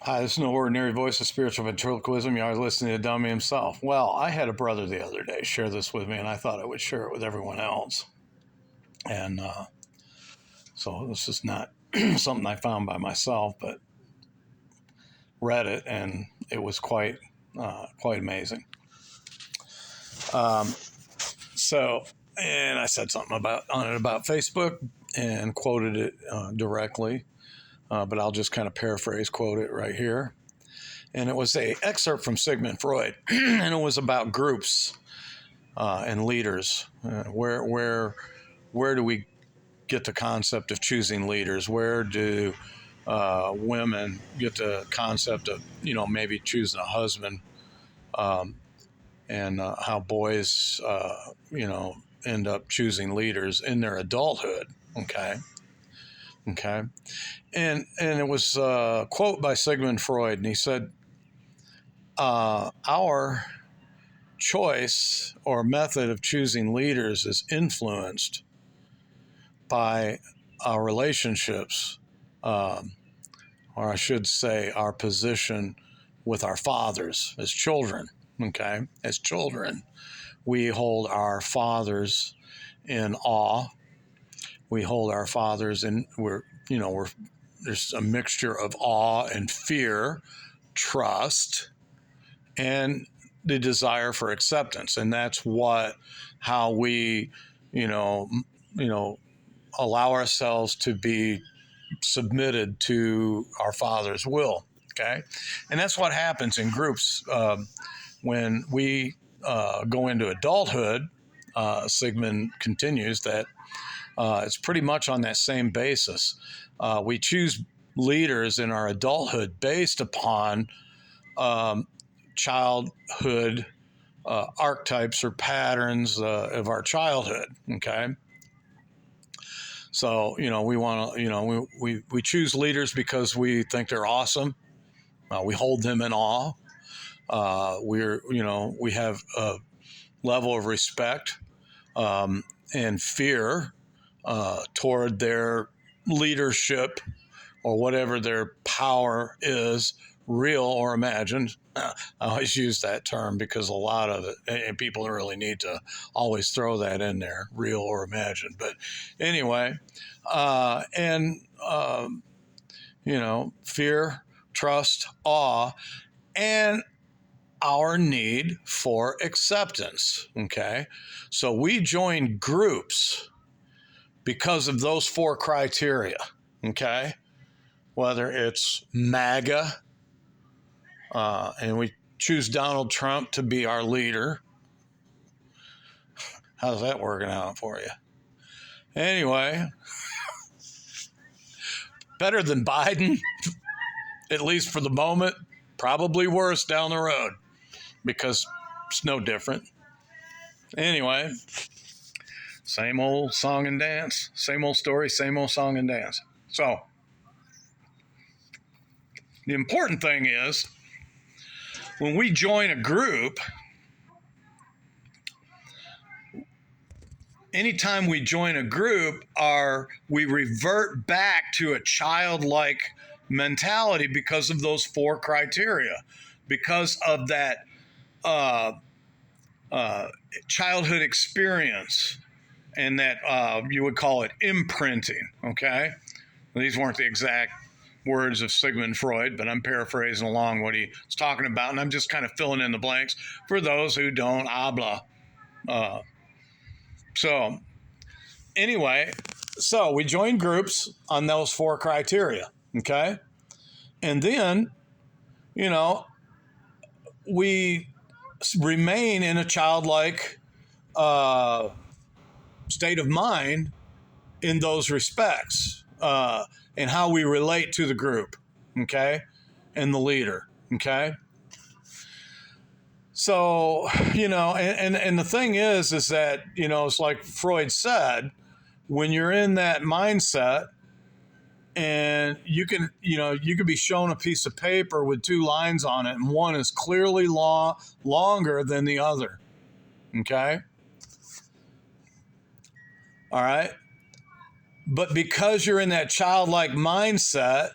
Hi, this is No Ordinary Voice of Spiritual Ventriloquism. You're listening to Dummy himself. Well, I had a brother the other day share this with me, and I thought I would share it with everyone else. And so this is not something I found by myself, but read it, and it was quite amazing. And I said something on it about Facebook and quoted it directly, but I'll just kind of paraphrase quote it right here. And it was an excerpt from Sigmund Freud, and it was about groups and leaders. Where do we get the concept of choosing leaders? Where do women get the concept of maybe choosing a husband? And how boys end up choosing leaders in their adulthood. Okay. And it was a quote by Sigmund Freud, and he said, our choice or method of choosing leaders is influenced by our relationships, or I should say our position with our fathers as children. Okay, as children, we hold our fathers in awe. We hold our fathers in, there's a mixture of awe and fear, trust, and the desire for acceptance. And that's how we, allow ourselves to be submitted to our Father's will. Okay. And that's what happens in groups when we go into adulthood. Sigmund continues that it's pretty much on that same basis. We choose leaders in our adulthood based upon childhood archetypes or patterns of our childhood. Okay. So, we want to, we choose leaders because we think they're awesome. We hold them in awe. We have a level of respect and fear toward their leadership or whatever their power is, real or imagined. I always use that term because a lot of it, and people really need to always throw that in there, real or imagined. But anyway, fear, trust, awe, and our need for acceptance. Okay. So we join groups because of those four criteria. Okay. Whether it's MAGA, and we choose Donald Trump to be our leader. How's that working out for you? Anyway, better than Biden, at least for the moment. Probably worse down the road because it's no different. Anyway, same old song and dance, same old story, same old song and dance. So the important thing is when we join a group, anytime we join a group, we revert back to a childlike mentality because of those four criteria, because of that childhood experience, and that you would call it imprinting. Okay, these weren't the exact words of Sigmund Freud, but I'm paraphrasing along what he's talking about, and I'm just kind of filling in the blanks for those who don't habla. So anyway, so we join groups on those four criteria, okay? And then, we remain in a childlike state of mind in those respects, and how we relate to the group, okay? And the leader, okay? So, and the thing is that, it's like Freud said, when you're in that mindset and you can be shown a piece of paper with two lines on it and one is clearly longer than the other. Okay. All right. But because you're in that childlike mindset,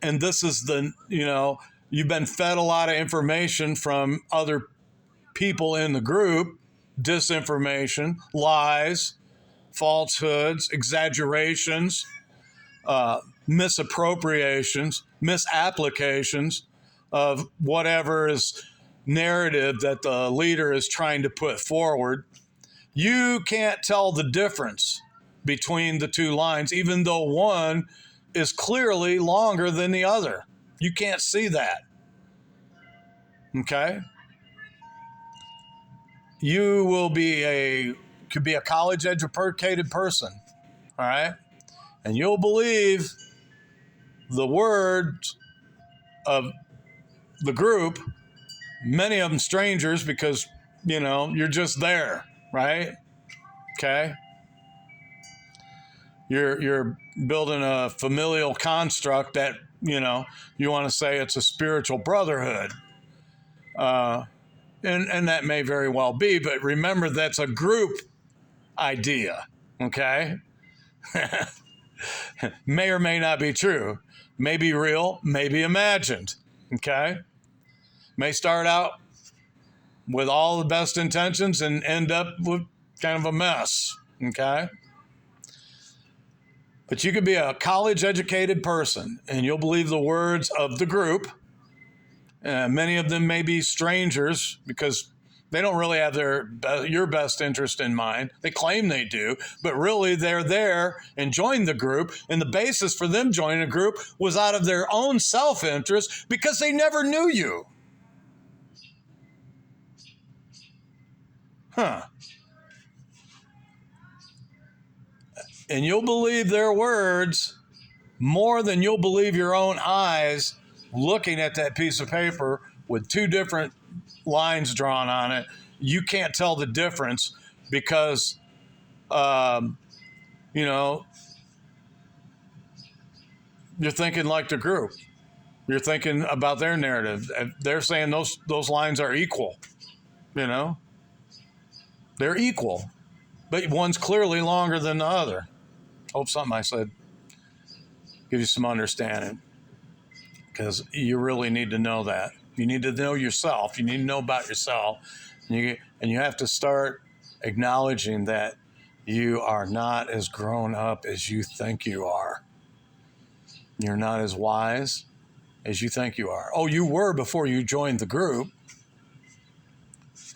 And this is you've been fed a lot of information from other people in the group, disinformation, lies, falsehoods, exaggerations, misappropriations, misapplications of whatever is narrative that the leader is trying to put forward. You can't tell the difference between the two lines, even though one is clearly longer than the other. You can't see that. Okay? You could be a college educated person, all right? And you'll believe the words of the group, many of them strangers because, you're just there, right? Okay? You're building a familial construct that, you want to say it's a spiritual brotherhood. And that may very well be, but remember that's a group idea, okay? May or may not be true. May be real, may be imagined, okay? May start out with all the best intentions and end up with kind of a mess, okay? But you could be a college educated person and you'll believe the words of the group. Many of them may be strangers because they don't really have your best interest in mind. They claim they do, but really they're there and joined the group. And the basis for them joining a group was out of their own self-interest because they never knew you. And you'll believe their words more than you'll believe your own eyes looking at that piece of paper with two different lines drawn on it. You can't tell the difference because, you're thinking like the group. You're thinking about their narrative. They're saying those lines are equal, They're equal, but one's clearly longer than the other. Hope something I said give you some understanding, because you really need to know that. You need to know yourself. You need to know about yourself. And you have to start acknowledging that you are not as grown up as you think you are. You're not as wise as you think you are. Oh, you were before you joined the group.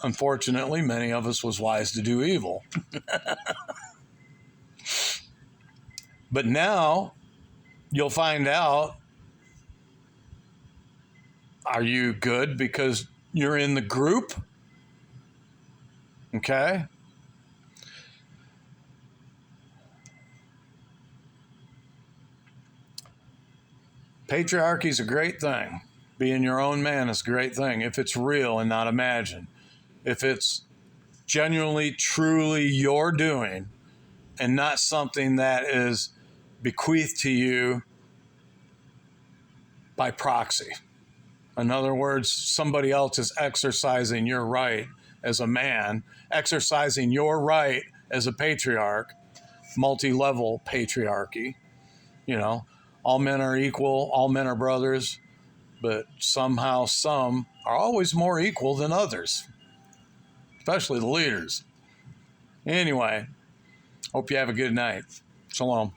Unfortunately, many of us was wise to do evil. But now you'll find out, are you good because you're in the group? Okay? Patriarchy is a great thing. Being your own man is a great thing if it's real and not imagined. If it's genuinely, truly your doing and not something that is bequeathed to you by proxy. In other words, somebody else is exercising your right as a man, exercising your right as a patriarch, multi-level patriarchy. All men are equal, all men are brothers, but somehow some are always more equal than others, especially the leaders. Anyway, hope you have a good night. Shalom.